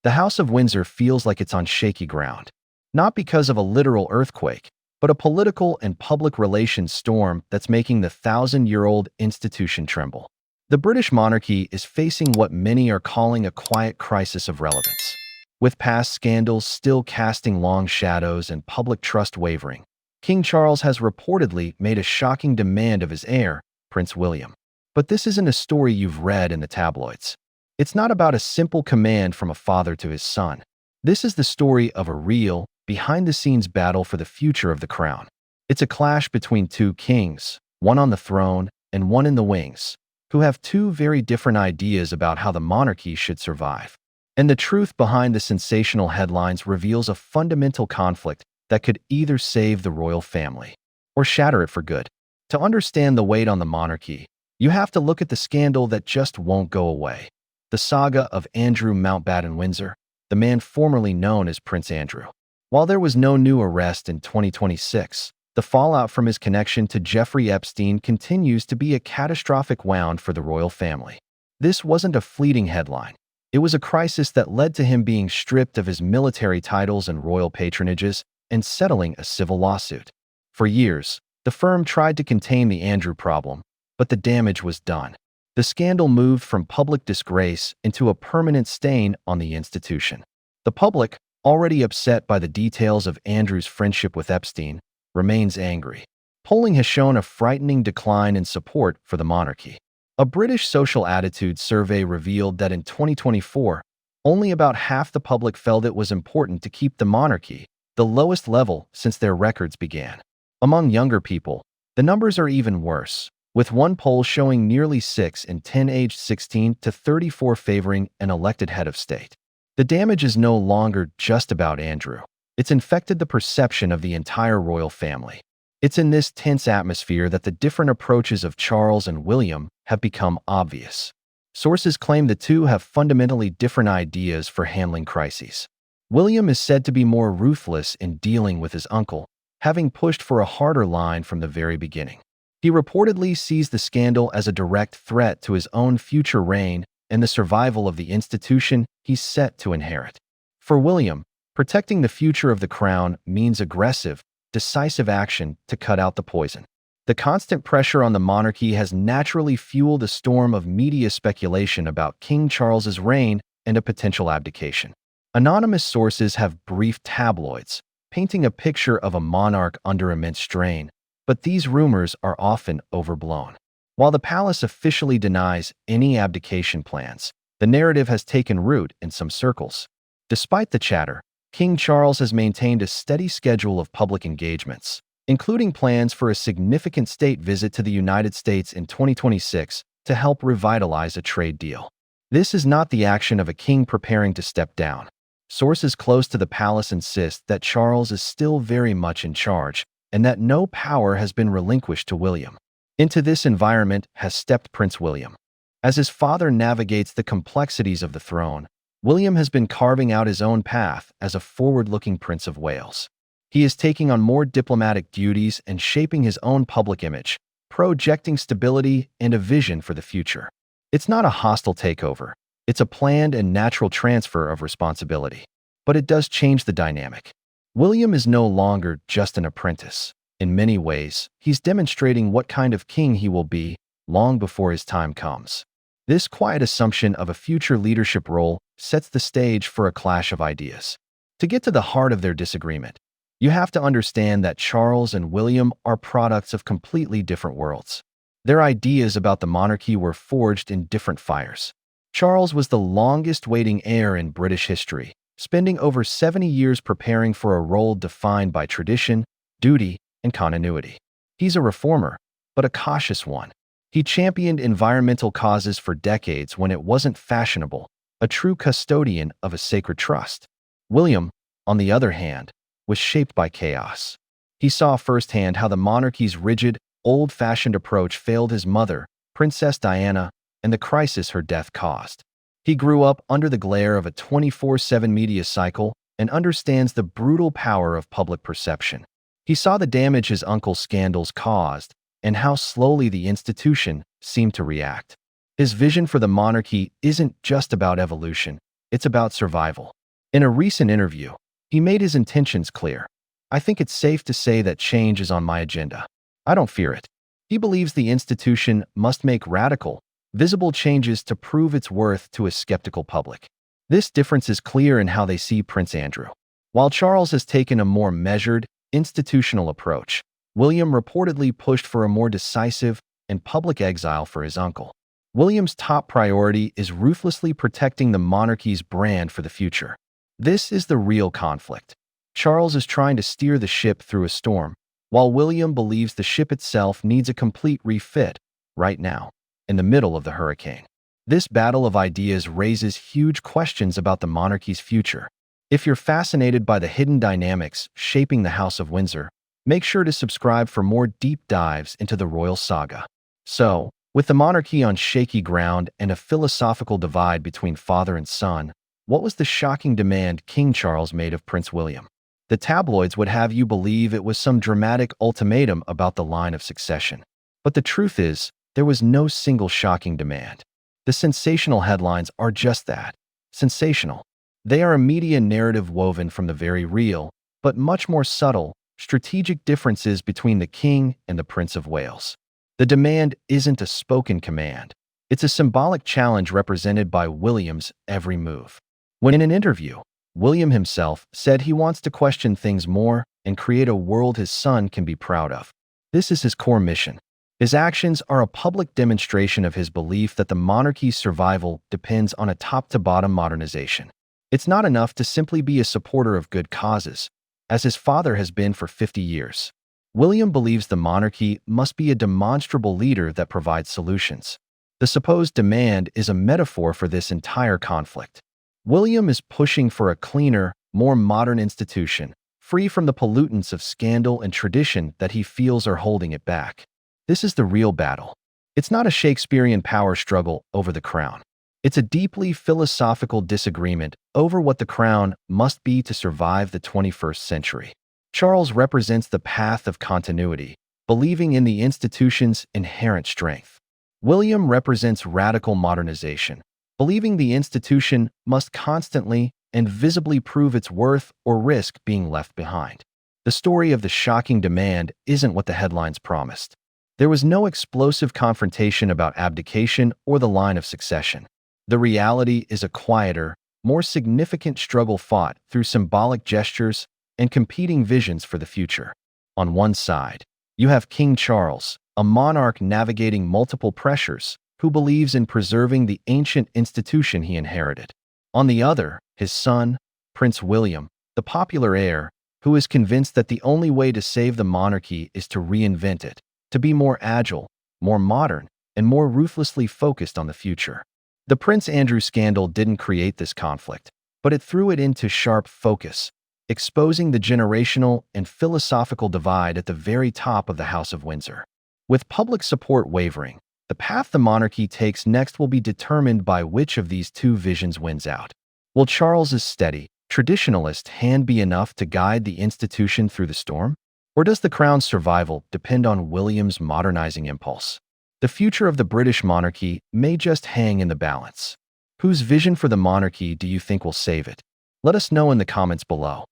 The House of Windsor feels like it's on shaky ground, not because of a literal earthquake, but a political and public relations storm that's making the thousand-year-old institution tremble. The British monarchy is facing what many are calling a quiet crisis of relevance. With past scandals still casting long shadows and public trust wavering, King Charles has reportedly made a shocking demand of his heir, Prince William. But this isn't a story you've read in the tabloids. It's not about a simple command from a father to his son. This is the story of a real, behind-the-scenes battle for the future of the crown. It's a clash between two kings, one on the throne and one in the wings, who have two very different ideas about how the monarchy should survive. And the truth behind the sensational headlines reveals a fundamental conflict that could either save the royal family or shatter it for good. To understand the weight on the monarchy, you have to look at the scandal that just won't go away. The saga of Andrew Mountbatten-Windsor, the man formerly known as Prince Andrew. While there was no new arrest in 2026, the fallout from his connection to Jeffrey Epstein continues to be a catastrophic wound for the royal family. This wasn't a fleeting headline. It was a crisis that led to him being stripped of his military titles and royal patronages and settling a civil lawsuit. For years, the firm tried to contain the Andrew problem, but the damage was done. The scandal moved from public disgrace into a permanent stain on the institution. The public, already upset by the details of Andrew's friendship with Epstein, remains angry. Polling has shown a frightening decline in support for the monarchy. A British social attitude survey revealed that in 2024, only about half the public felt it was important to keep the monarchy, the lowest level since their records began. Among younger people, the numbers are even worse, with one poll showing nearly 6 in 10 aged 16 to 34 favoring an elected head of state. The damage is no longer just about Andrew. It's infected the perception of the entire royal family. It's in this tense atmosphere that the different approaches of Charles and William have become obvious. Sources claim the two have fundamentally different ideas for handling crises. William is said to be more ruthless in dealing with his uncle, having pushed for a harder line from the very beginning. He reportedly sees the scandal as a direct threat to his own future reign and the survival of the institution he's set to inherit. For William, protecting the future of the crown means aggressive, decisive action to cut out the poison. The constant pressure on the monarchy has naturally fueled a storm of media speculation about King Charles's reign and a potential abdication. Anonymous sources have briefed tabloids, painting a picture of a monarch under immense strain, but these rumors are often overblown. While the palace officially denies any abdication plans, the narrative has taken root in some circles. Despite the chatter, King Charles has maintained a steady schedule of public engagements, including plans for a significant state visit to the United States in 2026 to help revitalize a trade deal. This is not the action of a king preparing to step down. Sources close to the palace insist that Charles is still very much in charge, and that no power has been relinquished to William. Into this environment has stepped Prince William. As his father navigates the complexities of the throne, William has been carving out his own path as a forward-looking Prince of Wales. He is taking on more diplomatic duties and shaping his own public image, projecting stability and a vision for the future. It's not a hostile takeover. It's a planned and natural transfer of responsibility. But it does change the dynamic. William is no longer just an apprentice. In many ways, he's demonstrating what kind of king he will be long before his time comes. This quiet assumption of a future leadership role sets the stage for a clash of ideas. To get to the heart of their disagreement, you have to understand that Charles and William are products of completely different worlds. Their ideas about the monarchy were forged in different fires. Charles was the longest-waiting heir in British history, spending over 70 years preparing for a role defined by tradition, duty, and continuity. He's a reformer, but a cautious one. He championed environmental causes for decades when it wasn't fashionable, a true custodian of a sacred trust. William, on the other hand, was shaped by chaos. He saw firsthand how the monarchy's rigid, old-fashioned approach failed his mother, Princess Diana, and the crisis her death caused. He grew up under the glare of a 24/7 media cycle and understands the brutal power of public perception. He saw the damage his uncle's scandals caused and how slowly the institution seemed to react. His vision for the monarchy isn't just about evolution, it's about survival. In a recent interview, he made his intentions clear. "I think it's safe to say that change is on my agenda. I don't fear it." He believes the institution must make radical, visible changes to prove its worth to a skeptical public. This difference is clear in how they see Prince Andrew. While Charles has taken a more measured, institutional approach, William reportedly pushed for a more decisive and public exile for his uncle. William's top priority is ruthlessly protecting the monarchy's brand for the future. This is the real conflict. Charles is trying to steer the ship through a storm, while William believes the ship itself needs a complete refit right now, in the middle of the hurricane. This battle of ideas raises huge questions about the monarchy's future. If you're fascinated by the hidden dynamics shaping the House of Windsor, make sure to subscribe for more deep dives into the royal saga. So, with the monarchy on shaky ground and a philosophical divide between father and son, what was the shocking demand King Charles made of Prince William? The tabloids would have you believe it was some dramatic ultimatum about the line of succession. But the truth is, there was no single shocking demand. The sensational headlines are just that, sensational. They are a media narrative woven from the very real, but much more subtle, strategic differences between the King and the Prince of Wales. The demand isn't a spoken command. It's a symbolic challenge represented by William's every move. When in an interview, William himself said he wants to question things more and create a world his son can be proud of. This is his core mission. His actions are a public demonstration of his belief that the monarchy's survival depends on a top-to-bottom modernization. It's not enough to simply be a supporter of good causes, as his father has been for 50 years. William believes the monarchy must be a demonstrable leader that provides solutions. The supposed demand is a metaphor for this entire conflict. William is pushing for a cleaner, more modern institution, free from the pollutants of scandal and tradition that he feels are holding it back. This is the real battle. It's not a Shakespearean power struggle over the crown. It's a deeply philosophical disagreement over what the crown must be to survive the 21st century. Charles represents the path of continuity, believing in the institution's inherent strength. William represents radical modernization, believing the institution must constantly and visibly prove its worth or risk being left behind. The story of the shocking demand isn't what the headlines promised. There was no explosive confrontation about abdication or the line of succession. The reality is a quieter, more significant struggle fought through symbolic gestures and competing visions for the future. On one side, you have King Charles, a monarch navigating multiple pressures, who believes in preserving the ancient institution he inherited. On the other, his son, Prince William, the popular heir, who is convinced that the only way to save the monarchy is to reinvent it, to be more agile, more modern, and more ruthlessly focused on the future. The Prince Andrew scandal didn't create this conflict, but it threw it into sharp focus, exposing the generational and philosophical divide at the very top of the House of Windsor. With public support wavering, the path the monarchy takes next will be determined by which of these two visions wins out. Will Charles's steady, traditionalist hand be enough to guide the institution through the storm? Or does the crown's survival depend on William's modernizing impulse? The future of the British monarchy may just hang in the balance. Whose vision for the monarchy do you think will save it? Let us know in the comments below.